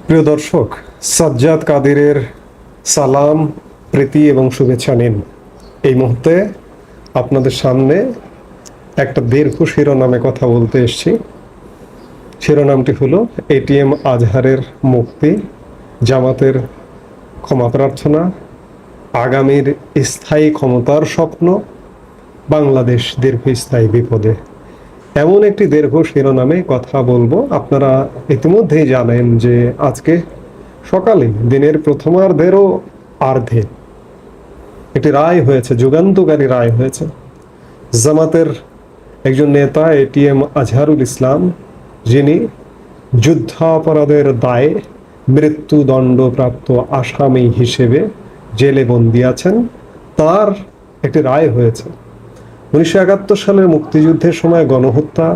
প্রিয় দর্শক, সাজ্জাদ কাদিরের সালাম, প্রীতি এবং শুভেচ্ছা নিন। এই মুহূর্তে আপনাদের সামনে একটা দীর্ঘ শিরোনামে কথা বলতে এসেছি। শিরোনামটি হলো এটিএম আজহারের মুক্তি, জামাতের ক্ষমা প্রার্থনা, আগামীর স্থায়ী ক্ষমতার স্বপ্ন, বাংলাদেশ দীর্ঘস্থায়ী বিপদে। এমন একটি দীর্ঘ শিরোনামে কথা বলবো। আপনারা ইতিমধ্যেই জানেন যে আজকে সকালে দিনের প্রথমার্ধেরও আর্ধে একটি রায় হয়েছে, যুগান্তকারী রায় হয়েছে। জামাতের একজন নেতা এটিএম আজহারুল ইসলাম, যিনি যুদ্ধাপরাধের দায়ে মৃত্যুদণ্ডপ্রাপ্ত আসামি হিসেবে জেলে বন্দী আছেন, তার একটি রায় হয়েছে। 1971 সালের মুক্তিযুদ্ধের সময় গণহত্যা,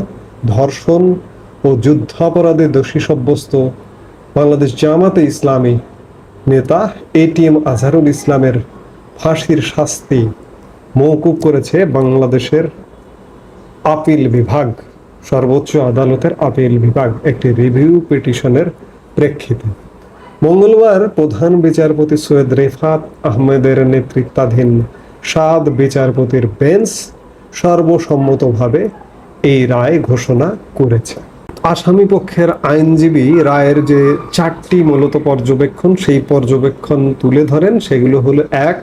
ধর্ষণ ও যুদ্ধাপরাধে দোষী সাব্যস্ত বাংলাদেশ জামাতে ইসলামী নেতা এটিএম আজহারুল ইসলামের ফাঁসির শাস্তি মওকুফ করেছে বাংলাদেশের আপিল বিভাগ, সর্বোচ্চ আদালতের আপিল বিভাগ একটি রিভিউ পিটিশনের প্রেক্ষিতে। মঙ্গলবার প্রধান বিচারপতি সৈয়দ রেফাত আহমেদের নেতৃত্বাধীন 7 বিচারপতির বেঞ্চ সর্বসম্মতভাবে এই রায় ঘোষণা করেছে। আসামি পক্ষের আইনজীবী রায়ের যে 4টি মূলত পর্যবেক্ষণ, সেই পর্যবেক্ষণ তুলে ধরেন। সেগুলো হলো: 1,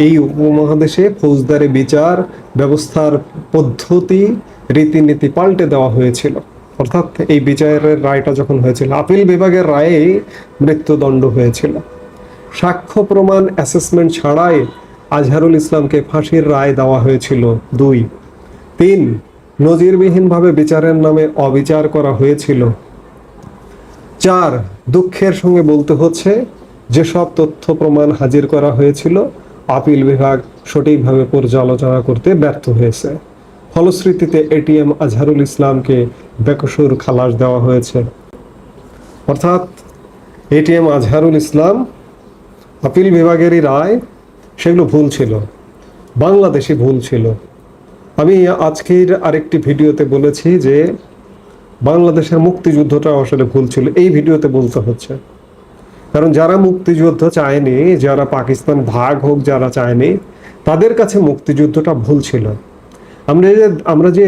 এই উপমহাদেশে ফৌজদারি বিচার ব্যবস্থার পদ্ধতি রীতিনীতি পাল্টে দেওয়া হয়েছিল। অর্থাৎ এই বিচারের রায়টা যখন হয়েছিল, আপিল বিভাগের রায়ে মৃত্যুদণ্ড হয়েছিল। সাক্ষ্য প্রমাণ অ্যাসেসমেন্ট ছাড়াই আজহারুল ইসলামকে ফাঁসির রায় দেওয়া হয়েছিল। 2, 3, নজিরবিহীনভাবে বিচারের নামে অবিচার করা হয়েছিল। 4, দুঃখের সঙ্গে বলতে হচ্ছে যেসব তথ্য প্রমাণ হাজির করা হয়েছিল আপিল বিভাগ সঠিকভাবে পর্যালোচনা করতে ব্যর্থ হয়েছে। ফলশ্রুতিতে এটিএম আজহারুল ইসলামকে বেকসুর খালাস দেওয়া হয়েছে। অর্থাৎ এটিএম আজহারুল ইসলাম, আপিল বিভাগেরই রায়, সেগুলো ভুল ছিল, বাংলাদেশি ভুল ছিল। আমি আজকের আরেকটি ভিডিওতে বলেছি যে বাংলাদেশের মুক্তিযুদ্ধটা আসলে ভুল ছিল। এই ভিডিওতে বলতে হচ্ছে কারণ যারা মুক্তিযুদ্ধ চায়নি, যারা পাকিস্তান ভাগ হোক যারা চায়নি, তাদের কাছে মুক্তিযুদ্ধটা ভুল ছিল। আমরা যে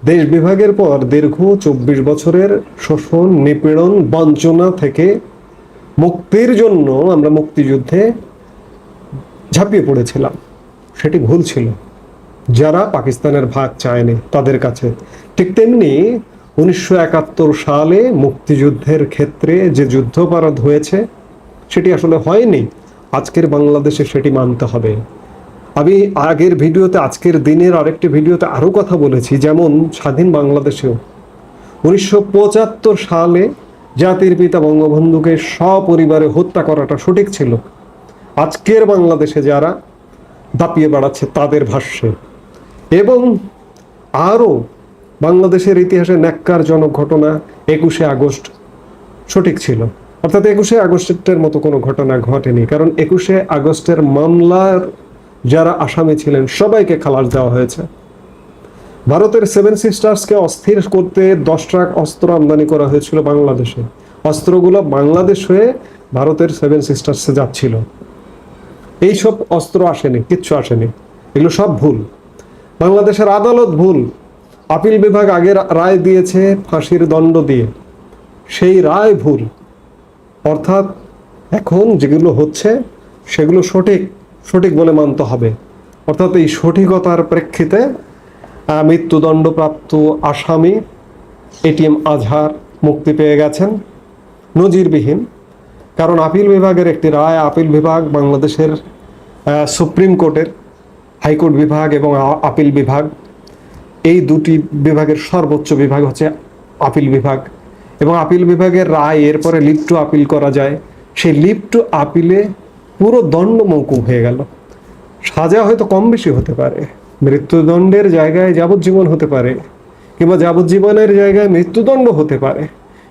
দেশ বিভাগের পর দীর্ঘ 24 বছরের শোষণ, নিপীড়ন, বঞ্চনা থেকে মুক্তির জন্য আমরা মুক্তিযুদ্ধে ঝাঁপিয়ে পড়েছিলাম, সেটি ভুল ছিল যারা পাকিস্তানের ভাগ চায়নি তাদের কাছে। ঠিক তেমনি 1971 সালে মুক্তিযুদ্ধের ক্ষেত্রে যে যুদ্ধাপরাধ হয়েছে সেটি আসলে হয়নি। আজকের বাংলাদেশে সেটি মানতে হবে। আমি আগের ভিডিওতে, আজকের দিনের আরেকটি ভিডিওতে আরও কথা বলেছি, যেমন স্বাধীন বাংলাদেশেও 1975 সালে জাতির পিতা বঙ্গবন্ধুকে সপরিবারে হত্যা করাটা সঠিক ছিল। আজকের বাংলাদেশে যারা দাপিয়ে বেড়াচ্ছে তাদের ভাষ্যে, এবং আরও বাংলাদেশের ইতিহাসে ন্যাক্কারজনক ঘটনা 21শে আগস্ট সঠিক ছিল। অর্থাৎ 21শে আগস্টের মতো কোনো ঘটনা ঘটেনি, কারণ 21শে আগস্টের মামলার যারা আসামি ছিলেন সবাইকে খালাস দেওয়া হয়েছে। ভারতের 7 সিস্টার্সকে অস্থির করতে 10 ট্রাক অস্ত্র আমদানি করা হয়েছিল বাংলাদেশে। অস্ত্রগুলো বাংলাদেশ হয়ে ভারতের 7 সিস্টার্সে যাচ্ছিল। এইসব অস্ত্র আসেনি, কিচ্ছু আসেনি, এগুলো সব ভুল। বাংলাদেশের আদালত ভুল। আপিল বিভাগ আগের রায় দিয়েছে ফাঁসির দণ্ড দিয়ে, সেই রায় ভুল। অর্থাৎ এখন যেগুলো হচ্ছে সেগুলো সঠিক বলে মানতে হবে। অর্থাৎ এই সঠিকতার প্রেক্ষিতে মৃত্যুদণ্ডপ্রাপ্ত আসামি এটিএম আজহার মুক্তি পেয়ে গেছেন, নজিরবিহীন। কারণ আপিল বিভাগের একটি রায়, আপিল বিভাগ বাংলাদেশের সুপ্রিম কোর্টের, হাইকোর্ট বিভাগ এবং আপিল বিভাগ, এই দুটি বিভাগের সর্বোচ্চ বিভাগ হচ্ছে আপিল বিভাগ। এবং আপিল বিভাগের রায় এরপরে লিভ টু আপিল করা যায়। সেই লিভ টু আপিলে পুরো দণ্ড মওকুফ হয়ে গেল। সাজা হয়তো কম বেশি হতে পারে, মৃত্যুদণ্ডের জায়গায় যাবজ্জীবন হতে পারে, কিংবা যাবজ্জীবনের জায়গায় মৃত্যুদণ্ড হতে পারে,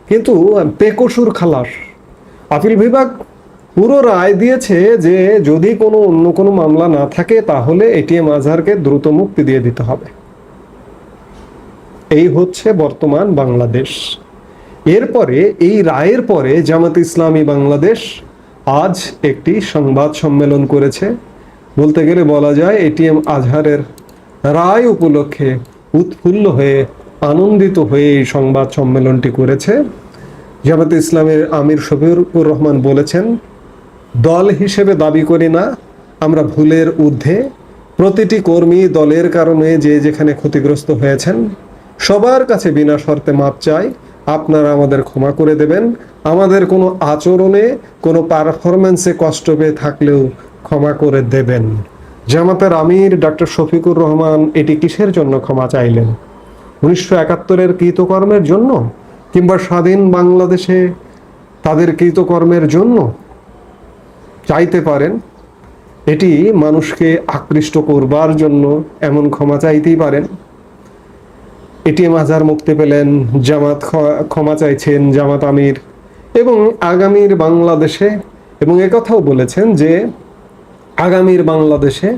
কিন্তু বেকসুর খালাস। আপিল বিভাগ পুরো রায় দিয়েছে যে যদি অন্য কোনো মামলা না থাকে তাহলে এটিএম আজহারকে দ্রুত মুক্তি দিয়ে দিতে হবে। এই হচ্ছে বর্তমান বাংলাদেশ। এরপরে এই রায়ের পরে জামাতে ইসলামী বাংলাদেশ আজ একটি সংবাদ সম্মেলন করেছে। বলতে গেলে বলা যায় এটিএম আজহারের রায় উপলক্ষে উৎফুল্ল হয়ে আনন্দিত হয়ে এই সংবাদ সম্মেলনটি করেছে। জামাতে ইসলামের আমির শফিকুর রহমান বলেছেন, দল হিসেবে দাবি করি না আমরা ভুলের ঊর্ধ্বে। প্রতিটি কর্মী দলের কারণে যে যেখানে ক্ষতিগ্রস্ত হয়েছেন সবার কাছে বিনা শর্তে মাপ চাই। আপনারা আমাদের ক্ষমা করে দেবেন। আমাদের কোনো আচরণে কোনো পারফরমেন্সে কষ্ট পেয়ে থাকলেও ক্ষমা করে দেবেন। জামাতের আমির ডক্টর শফিকুর রহমান এটি কিসের জন্য ক্ষমা চাইলেন? 1971-এর কৃতকর্মের জন্য, কিংবা স্বাধীন বাংলাদেশে তাদের কৃতকর্মের জন্য? চাইতে পারেন, এটি মানুষকে আকৃষ্ট করবার জন্য এমন ক্ষমা চাইতেই পারেন। এটিএম আজহার মুক্তি পেলেন, জামাত ক্ষমা চাইছেন, জামাত আমির, এবং আগামীর বাংলাদেশে, এবং একথাও বলেছেন যে আগামীর বাংলাদেশে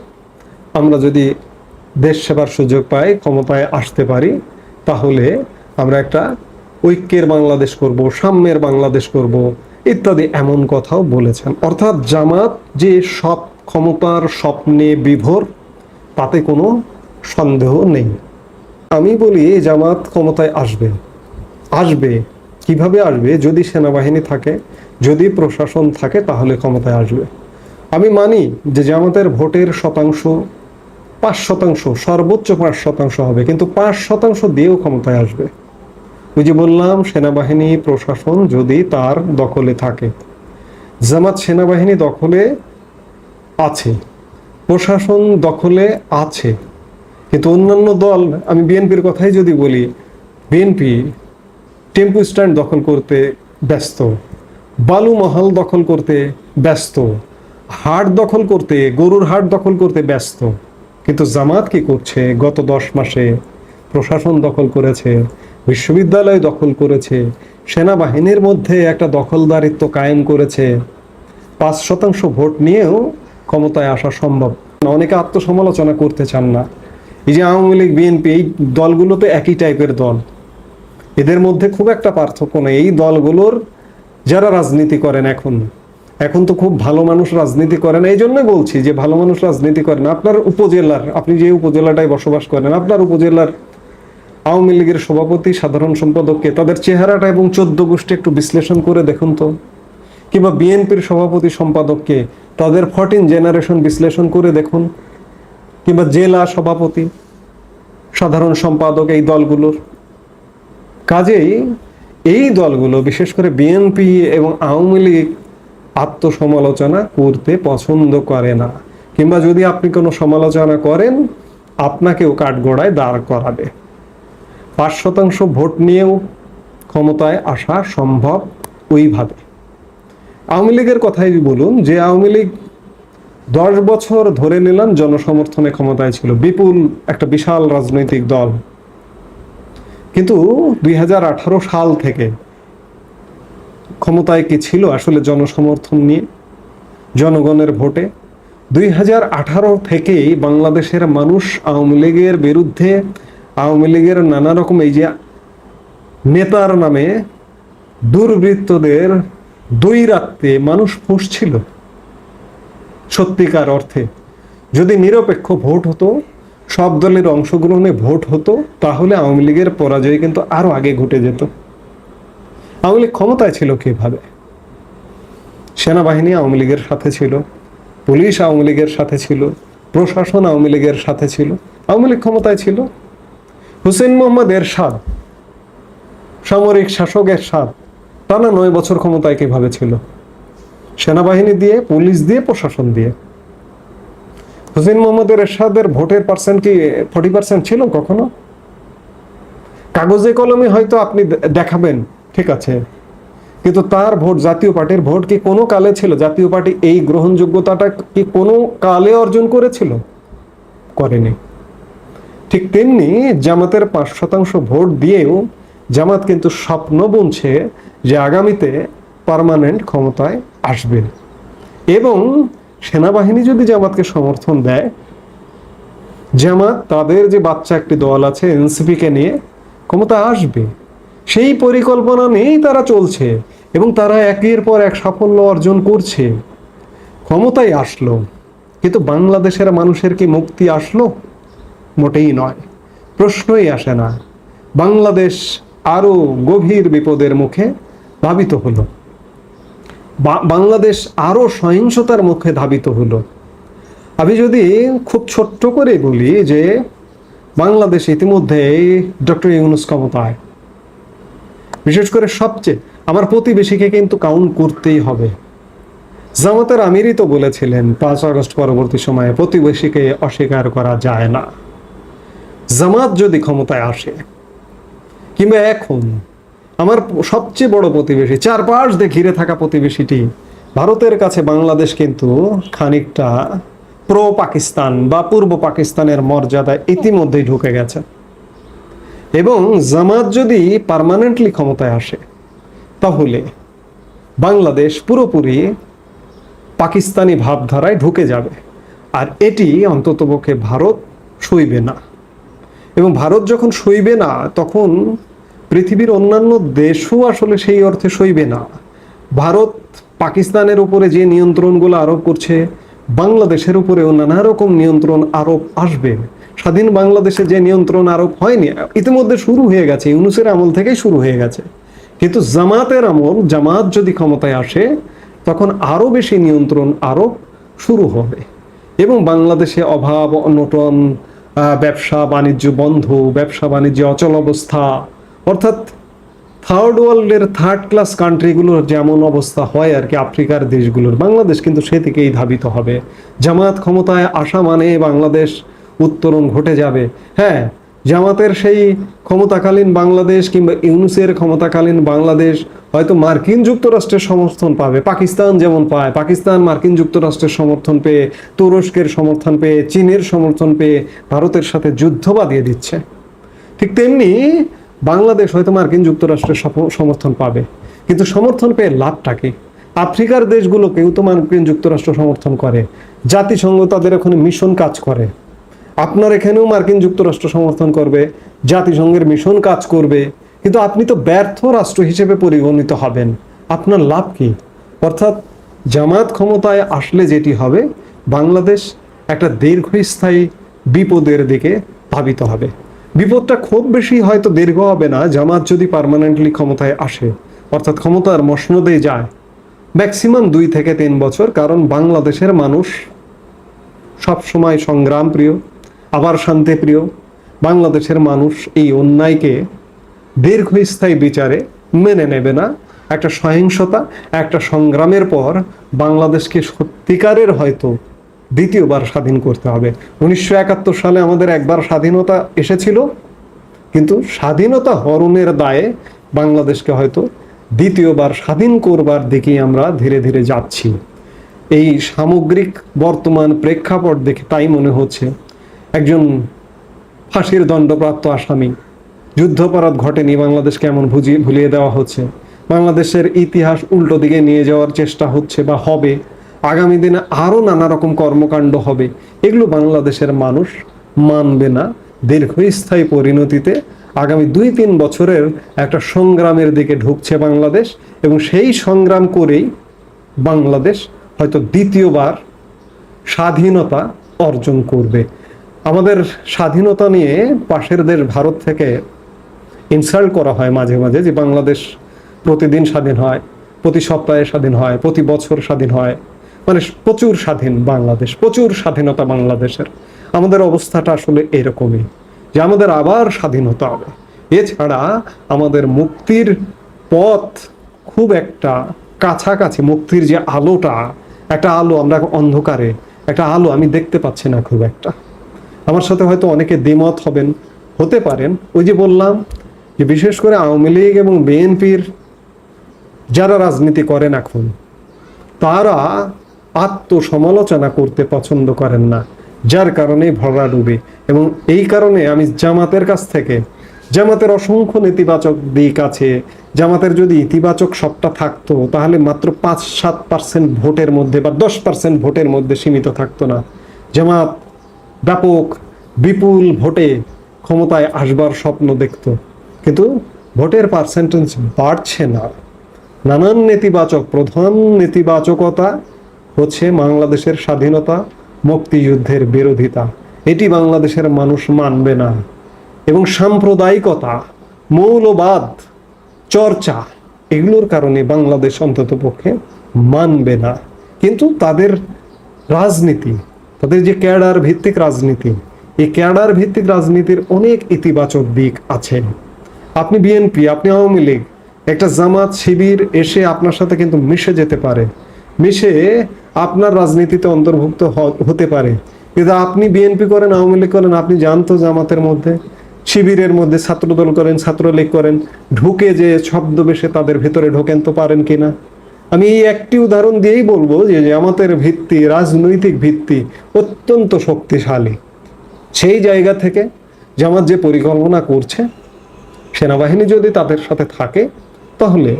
আমরা যদি দেশ সেবার সুযোগ পাই, ক্ষমতায় আসতে পারি, তাহলে আমরা একটা ঐক্যের বাংলাদেশ করব, সাম্যের বাংলাদেশ করব ইত্যাদি এমন কথাও বলেছেন। অর্থাৎ জামাত যে সব ক্ষমতার স্বপ্নে বিভোর, তাতে কোনো সন্দেহ নেই। আমি বলি জামাত ক্ষমতায় আসবে। আসবে কিভাবে আসবে? যদি সেনাবাহিনী থাকে, যদি প্রশাসন থাকে, তাহলে ক্ষমতায় আসবে। আমি মানি যে জামাতের ভোটের শতাংশ 5%, সর্বোচ্চ 5% হবে, কিন্তু 5% দিয়েও ক্ষমতায় আসবে। ওই যে বললাম, সেনাবাহিনী প্রশাসন যদি তার দখলে থাকে। জামাত সেনাবাহিনী দখলে আছে, প্রশাসন দখলে আছে, কিন্তু অন্যান্য দল, আমি বিএনপির কথাই যদি বলি, বিএনপি টেম্পো স্ট্যান্ড দখল করতে ব্যস্ত, বালু মহল দখল করতে ব্যস্ত, হাট দখল করতে, গরুর হাট দখল করতে ব্যস্ত। কিন্তু জামাত কি করছে? গত 10 মাসে প্রশাসন দখল করেছে, বিশ্ববিদ্যালয় দখল করেছে, সেনাবাহিনীর মধ্যে একটা দখলদারিত্ব কায়েম করেছে। 5% ভোট নিয়েও ক্ষমতায় আসা সম্ভব। অনেকে আত্মসমালোচনা করতে চান না। এই যে আওয়ামী লীগ, বিএনপি, এই দলগুলো তো একই টাইপের দল, এদের মধ্যে খুব একটা পার্থক্য নেই। এই দলগুলোর যারা রাজনীতি করেন এখন তো খুব ভালো মানুষ রাজনীতি করেন। এই জন্যই বলছি যে ভালো মানুষ রাজনীতি করেন। আপনার উপজেলার, আপনি যে উপজেলাটায় বসবাস করেন, আপনার উপজেলার আওয়ামী লীগের সভাপতি, সাধারণ সম্পাদককে, তাদের চেহারাটা এবং 14 গোষ্ঠী একটু বিশ্লেষণ করে দেখুন তো। কিংবা বিএনপির সভাপতি সম্পাদককে, তাদের 14 জেনারেশন বিশ্লেষণ করে দেখুন। কিংবা জেলা সভাপতি, সাধারণ সম্পাদক এই দলগুলোর। কাজেই এই দলগুলো, বিশেষ করে বিএনপি এবং আওয়ামী লীগ, আত্মসমালোচনা করতে পছন্দ করে না। কিংবা যদি আপনি কোনো সমালোচনা করেন, আপনাকেও কাঠগড়ায় দাঁড় করাবে। 5% ভোট নিয়েও ক্ষমতায় আসা সম্ভব ওইভাবে। আওয়ামী লীগের কথাই বলুন, যে আওয়ামী লীগ 10 বছর ধরে নিলাম জনসমর্থনে ক্ষমতায় ছিল, বিপুল একটা বিশাল রাজনৈতিক দল। কিন্তু 2018 সাল থেকে ক্ষমতায় কি ছিল আসলে জনসমর্থন নিয়ে, জনগণের ভোটে? 2018 থেকেই বাংলাদেশের মানুষ আওয়ামী লীগের বিরুদ্ধে, আওয়ামী লীগের নানা রকম এই যে নেতার নামে দুর্বৃত্তদের দৈরাত্মে মানুষ ফুঁসছিল। সত্যিকার অর্থে যদি নিরপেক্ষ ভোট হতো, সব দলের অংশগ্রহণে ভোট হতো, তাহলে আওয়ামী লীগের পরাজয় কিন্তু আরো আগে ঘটে যেত। আওয়ামী লীগ ক্ষমতায় ছিল কিভাবে? সেনাবাহিনী আওয়ামী লীগের সাথে ছিল, পুলিশ আওয়ামী লীগের সাথে ছিল, প্রশাসন আওয়ামী লীগের সাথে ছিল। আওয়ামী লীগ ক্ষমতায় ছিল। হুসেইন মোহাম্মদ এরশাদ, সামরিক শাসক এরশাদ, টানা 9 বছর ক্ষমতায় কিভাবে ছিল? সেনাবাহিনী দিয়ে, পুলিশ দিয়ে, প্রশাসন দিয়ে। হুসেইন মোহাম্মদ এরশাদের ভোটের পার্সেন্ট কি 40% ছিল কখনো? কাগজে কলমে হয়তো আপনি দেখাবেন, ঠিক আছে, কিন্তু তার ভোট, জাতীয় পার্টির ভোট কি কোনো কালে ছিল? জাতীয় পার্টি এই গ্রহণযোগ্যতাটা কি কোনো কালে অর্জন করেছিল? করেনি। ঠিক তেমনি জামাতের 5% ভোট দিয়েও জামাত কিন্তু স্বপ্ন বুনছে যে আগামীতে পার্মানেন্ট ক্ষমতায় আসবে, এবং সেনাবাহিনী যদি জামাতকে সমর্থন দেয়, জামাত তাদের যে বাচ্চা একটি দল আছে এনসিপিকে নিয়ে ক্ষমতা আসবে। সেই পরিকল্পনা নিয়েই তারা চলছে এবং তারা একের পর এক সাফল্য অর্জন করছে। ক্ষমতায় আসলো, কিন্তু বাংলাদেশের মানুষের কি মুক্তি আসলো? মোটেই নয়, প্রশ্নই আসে না। বাংলাদেশ আরো গভীর বিপদের মুখে ধাবিত হলো, বাংলাদেশ আরো সহিংসতার মুখে ধাবিত হলো। আমি যদি খুব ছোট্ট করে বলি যে বাংলাদেশ ইতিমধ্যে ডক্টর ইউনূস ক্ষমতায়, বিশেষ করে সবচেয়ে আমার প্রতিবেশীকে কিন্তু কাউন্ট করতেই হবে। জামাতের আমিরই তো বলেছিলেন 5 আগস্ট পরবর্তী সময়ে প্রতিবেশীকে অস্বীকার করা যায় না। জামাত যদি ক্ষমতায় আসে, কিংবা এখন আমার সবচেয়ে বড় প্রতিবেশী, চারপাশ দিয়ে ঘিরে থাকা প্রতিবেশীটি ভারতের কাছে বাংলাদেশ কিন্তু খানিকটা প্রো পাকিস্তান বা পূর্ব পাকিস্তানের মর্যাদায় ইতিমধ্যেই ঢুকে গেছে। এবং জামাত যদি পার্মানেন্টলি ক্ষমতায় আসে, তাহলে বাংলাদেশ পুরোপুরি পাকিস্তানি ভাবধারায় ঢুকে যাবে। আর এটি অন্ততপক্ষে ভারত সইবে না। এবং ভারত যখন সইবে না, তখন পৃথিবীর অন্যান্য দেশও আসলে সেই অর্থে সইবে না। ভারত পাকিস্তানের উপরে যে নিয়ন্ত্রণগুলো আরোপ করছে, বাংলাদেশের উপরেও নানা রকম নিয়ন্ত্রণ আরোপ আসবে। স্বাধীন বাংলাদেশে যে নিয়ন্ত্রণ আরোপ হয়নি, ইতিমধ্যে শুরু হয়ে গেছে, ইউনূসের আমল থেকেই শুরু হয়ে গেছে। কিন্তু জামাতের আমল, জামাত যদি ক্ষমতায় আসে, তখন আরো বেশি নিয়ন্ত্রণ আরোপ শুরু হবে। এবং বাংলাদেশে অভাব অনটন, ব্যবসা বাণিজ্য বন্ধ, ব্যবসা বাণিজ্য অচল অবস্থা, অর্থাৎ থার্ড ওয়ার্ল্ডের থার্ড ক্লাস কান্ট্রিগুলোর যেমন অবস্থা হয় আর কি, আফ্রিকার দেশগুলোর, বাংলাদেশ কিন্তু সেদিকেই ধাবিত হবে। জামাত ক্ষমতায় আসা মানে বাংলাদেশ উত্তরণ ঘটে যাবে। হ্যাঁ, জামাতের সেই ক্ষমতাকালীন বাংলাদেশ কিংবা ইউনূসের ক্ষমতাকালীন বাংলাদেশ হয়তো মার্কিন যুক্তরাষ্ট্রের সমর্থন পাবে, পাকিস্তান যেমন পায়। পাকিস্তান মার্কিন যুক্তরাষ্ট্রের সমর্থন পেয়ে, তুরস্কের সমর্থন পেয়ে, চীনের সমর্থন পেয়ে ভারতের সাথে যুদ্ধ বাঁধিয়ে দিচ্ছে। ঠিক তেমনি বাংলাদেশ হয়তো মার্কিন যুক্তরাষ্ট্রের সমর্থন পাবে, কিন্তু সমর্থন পেয়ে লাভটা কি? আফ্রিকার দেশগুলোকেও তো মার্কিন যুক্তরাষ্ট্র সমর্থন করে, জাতিসংঘ তাদের ওখানে মিশন কাজ করে। আপনার এখানেও মার্কিন যুক্তরাষ্ট্র সমর্থন করবে, জাতিসংঘের মিশন কাজ করবে, কিন্তু আপনি তো ব্যর্থ রাষ্ট্র হিসেবে পরিগণিত হবেন। আপনার লাভ কি? অর্থাৎ জামাত ক্ষমতায় আসলে যেটি হবে, বাংলাদেশ একটা দীর্ঘস্থায়ী বিপদের দিকে ধাবিত হবে। বিপদটা খুব বেশি হয়তো দীর্ঘ হবে না, জামাত যদি পার্মানেন্টলি ক্ষমতায় আসে, অর্থাৎ ক্ষমতার মসনদে যায়, ম্যাক্সিমাম 2 থেকে 3 বছর। কারণ বাংলাদেশের মানুষ সবসময় সংগ্রাম প্রিয়, আবার শান্তি প্রিয়। বাংলাদেশের মানুষ এই অন্যায়কে দীর্ঘস্থায়ী বিচারে মেনে নেবে না। একটা সহিংসতা, একটা সংগ্রামের পর বাংলাদেশকে সত্যিকারের হয়তো দ্বিতীয়বার স্বাধীন করতে হবে। 1971 সালে আমাদের একবার স্বাধীনতা এসেছিল, কিন্তু স্বাধীনতা হরণের দায়ে বাংলাদেশকে হয়তো দ্বিতীয়বার স্বাধীন করবার দিকেই আমরা ধীরে ধীরে যাচ্ছি। এই সামগ্রিক বর্তমান প্রেক্ষাপট দেখে তাই মনে হচ্ছে, একজন ফাঁসির দণ্ডপ্রাপ্ত আসামি, যুদ্ধাপরাধ ঘটেনি, বাংলাদেশকে এমন ভুলিয়ে দেওয়া হচ্ছে। বাংলাদেশের ইতিহাস উল্টো দিকে নিয়ে যাওয়ার চেষ্টা হচ্ছে বা হবে। আগামী দিনে আরও নানা রকম কর্মকাণ্ড হবে। এগুলো বাংলাদেশের মানুষ মানবে না। দীর্ঘস্থায়ী পরিণতিতে আগামী 2-3 বছরের একটা সংগ্রামের দিকে ঢুকছে বাংলাদেশ, এবং সেই সংগ্রাম করেই বাংলাদেশ হয়তো দ্বিতীয়বার স্বাধীনতা অর্জন করবে। আমাদের স্বাধীনতা নিয়ে পাশের দেশ ভারত থেকে ইনসাল্ট করা হয় মাঝে মাঝে, যে বাংলাদেশ প্রতিদিন স্বাধীন হয়, প্রতি সপ্তাহে স্বাধীন হয়, প্রতি বছর স্বাধীন হয়, মানে প্রচুর স্বাধীন বাংলাদেশ, প্রচুর স্বাধীনতা বাংলাদেশের। আমাদের অবস্থাটা আসলে এরকমই, যে আমাদের আবার স্বাধীনতা হবে। এছাড়া আমাদের মুক্তির পথ খুব একটা কাছাকাছি। মুক্তির যে আলোটা, একটা আলো, আমরা অন্ধকারে একটা আলো আমি দেখতে পাচ্ছি না খুব একটা। আমার সাথে হয়তো অনেকে দ্বিমত হতে পারেন। ওই যে বললাম যে বিশেষ করে আওয়ামী লীগ এবং বিএনপির যারা রাজনীতি করেন এখন, তারা আত্মসমালোচনা করতে পছন্দ করেন না, যার কারণে ভরাডুবি। এবং এই কারণে আমি জামাতের কাছ থেকে, জামাতের অসংখ্য নেতিবাচক দিক আছে, জামাতের যদি ইতিবাচক সবটা থাকতো তাহলে মাত্র 5-7% ভোটের মধ্যে বা 10% ভোটের মধ্যে সীমিত থাকতো না। জামাত ব্যাপক বিপুল ভোটে ক্ষমতায় আসবার স্বপ্ন দেখত, কিন্তু ভোটের পার্সেন্টেজ বাড়ছে না। নানান নেতিবাচক, প্রধান নেতিবাচকতা হচ্ছে বাংলাদেশের স্বাধীনতা, মুক্তিযুদ্ধের বিরোধিতা। এটি বাংলাদেশের মানুষ মানবে না। এবং সাম্প্রদায়িকতা, মৌলবাদ চর্চা, এগুলোর কারণে বাংলাদেশ অন্ততপক্ষে মানবে না। কিন্তু তাদের রাজনীতি, তাদের যে ক্যাডার ভিত্তিক রাজনীতি, এই ক্যাডার ভিত্তিক রাজনীতির অনেক ইতিবাচক দিক আছে। আপনি বিএনপি, আপনি আওয়ামী লীগ, একটা জামাত শিবির এসে আপনার সাথে কিন্তু মিশে যেতে পারে, মিশে আপনার রাজনীতিতে অন্তর্ভুক্ত হতে পারে। কিন্তু আপনি বিএনপি করেন, আওয়ামী লীগ করেন, আপনি জানতো জামাতের মধ্যে, শিবিরের মধ্যে ছাত্রদল করেন, ছাত্রলীগ করেন, ঢুকে যে ছদ্মবেশে তাদের ভেতরে ঢোকেন তো পারেন কিনা? আমি এই একটি উদাহরণ দিয়েই বলবো যে জামাতের ভিত্তি, রাজনৈতিক ভিত্তি অত্যন্ত শক্তিশালী। সেই জায়গা থেকে জামাত যে পরিকল্পনা করছে, সেনাবাহিনী যদি তাদের সাথে থাকে তাহলে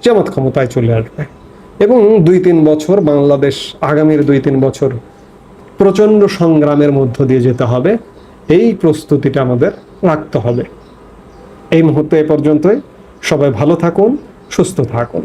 জামাত ক্ষমতায় চলে আসবে। এবং 2-3 বছর বাংলাদেশ, আগামীর 2-3 বছর প্রচন্ড সংগ্রামের মধ্য দিয়ে যেতে হবে। এই প্রস্তুতিটা আমাদের রাখতে হবে। এই মুহূর্তে এ পর্যন্তই। সবাই ভালো থাকুন, সুস্থ থাকুন।